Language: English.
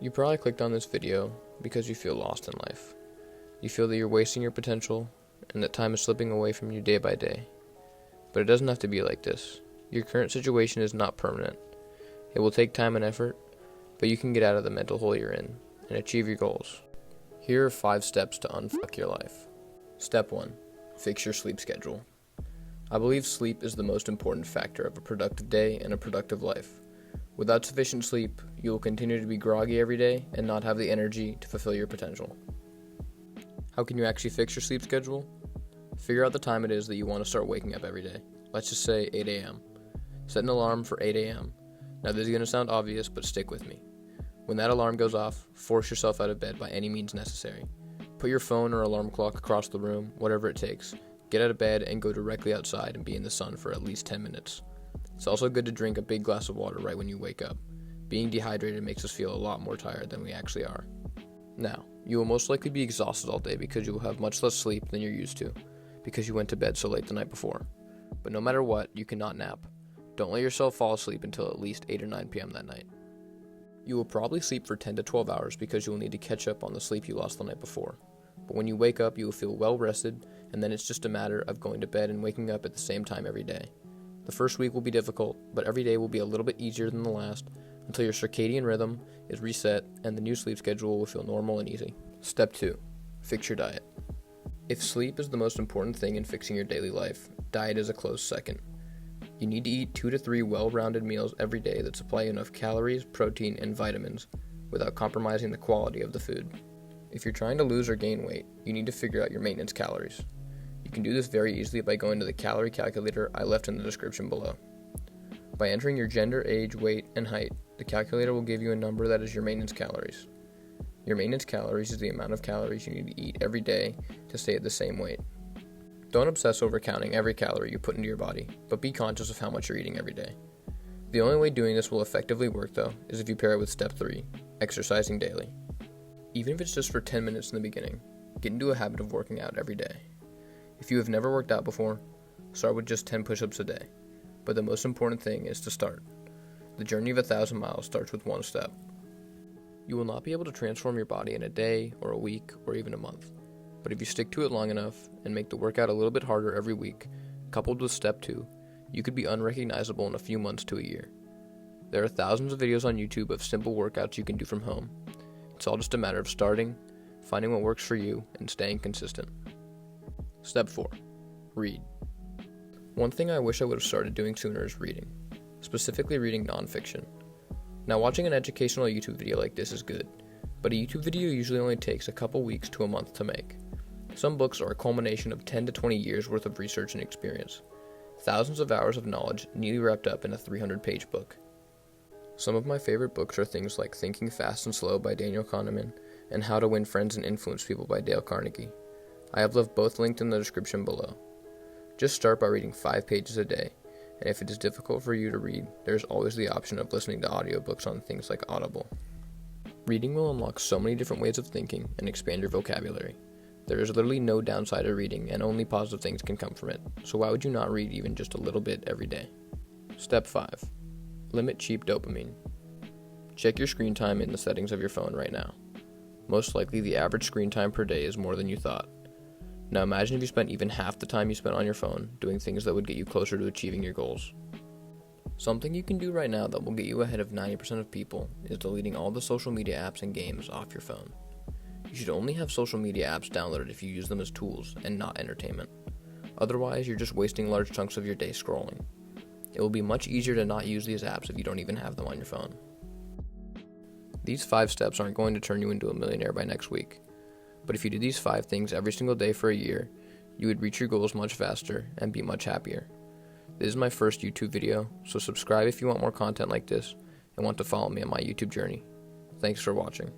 You probably clicked on this video because you feel lost in life. You feel that you're wasting your potential and that time is slipping away from you day by day. But it doesn't have to be like this. Your current situation is not permanent. It will take time and effort, but you can get out of the mental hole you're in and achieve your goals. Here are 5 steps to unfuck your life. Step 1. Fix your sleep schedule. I believe sleep is the most important factor of a productive day and a productive life. Without sufficient sleep, you will continue to be groggy every day and not have the energy to fulfill your potential. How can you actually fix your sleep schedule? Figure out the time it is that you want to start waking up every day. Let's just say 8 a.m. Set an alarm for 8 a.m. Now this is going to sound obvious, but stick with me. When that alarm goes off, force yourself out of bed by any means necessary. Put your phone or alarm clock across the room, whatever it takes. Get out of bed and go directly outside and be in the sun for at least 10 minutes. It's also good to drink a big glass of water right when you wake up. Being dehydrated makes us feel a lot more tired than we actually are. Now, you will most likely be exhausted all day because you will have much less sleep than you're used to, because you went to bed so late the night before. But no matter what, you cannot nap. Don't let yourself fall asleep until at least 8 or 9 p.m. that night. You will probably sleep for 10 to 12 hours because you will need to catch up on the sleep you lost the night before. But when you wake up, you will feel well rested, and then it's just a matter of going to bed and waking up at the same time every day. The first week will be difficult, but every day will be a little bit easier than the last until your circadian rhythm is reset and the new sleep schedule will feel normal and easy. Step 2. Fix your diet. If sleep is the most important thing in fixing your daily life, diet is a close second. You need to eat 2 to 3 well-rounded meals every day that supply enough calories, protein, and vitamins without compromising the quality of the food. If you're trying to lose or gain weight, you need to figure out your maintenance calories. You can do this very easily by going to the calorie calculator I left in the description below. By entering your gender, age, weight, and height, the calculator will give you a number that is your maintenance calories. Your maintenance calories is the amount of calories you need to eat every day to stay at the same weight. Don't obsess over counting every calorie you put into your body, but be conscious of how much you're eating every day. The only way doing this will effectively work, though, is if you pair it with step 3, exercising daily. Even if it's just for 10 minutes in the beginning, get into a habit of working out every day. If you have never worked out before, start with just 10 push-ups a day. But the most important thing is to start. The journey of 1,000 miles starts with 1 step. You will not be able to transform your body in a day, or a week, or even a month. But if you stick to it long enough and make the workout a little bit harder every week, coupled with step 2, you could be unrecognizable in a few months to a year. There are thousands of videos on YouTube of simple workouts you can do from home. It's all just a matter of starting, finding what works for you, and staying consistent. Step 4. Read. One thing I wish I would have started doing sooner is reading, specifically reading nonfiction. Now, watching an educational YouTube video like this is good, but a YouTube video usually only takes a couple weeks to a month to make. Some books are a culmination of 10 to 20 years worth of research and experience, thousands of hours of knowledge neatly wrapped up in a 300-page book. Some of my favorite books are things like Thinking Fast and Slow by Daniel Kahneman and How to Win Friends and Influence People by Dale Carnegie. I have left both linked in the description below. Just start by reading 5 pages a day, and if it is difficult for you to read, there is always the option of listening to audiobooks on things like Audible. Reading will unlock so many different ways of thinking and expand your vocabulary. There is literally no downside to reading, and only positive things can come from it, so why would you not read even just a little bit every day? Step 5. Limit cheap dopamine. Check your screen time in the settings of your phone right now. Most likely the average screen time per day is more than you thought. Now imagine if you spent even half the time you spent on your phone doing things that would get you closer to achieving your goals. Something you can do right now that will get you ahead of 90% of people is deleting all the social media apps and games off your phone. You should only have social media apps downloaded if you use them as tools and not entertainment. Otherwise, you're just wasting large chunks of your day scrolling. It will be much easier to not use these apps if you don't even have them on your phone. These 5 steps aren't going to turn you into a millionaire by next week, but if you did these 5 things every single day for a year, you would reach your goals much faster and be much happier. This is my first YouTube video, so subscribe if you want more content like this and want to follow me on my YouTube journey. Thanks for watching.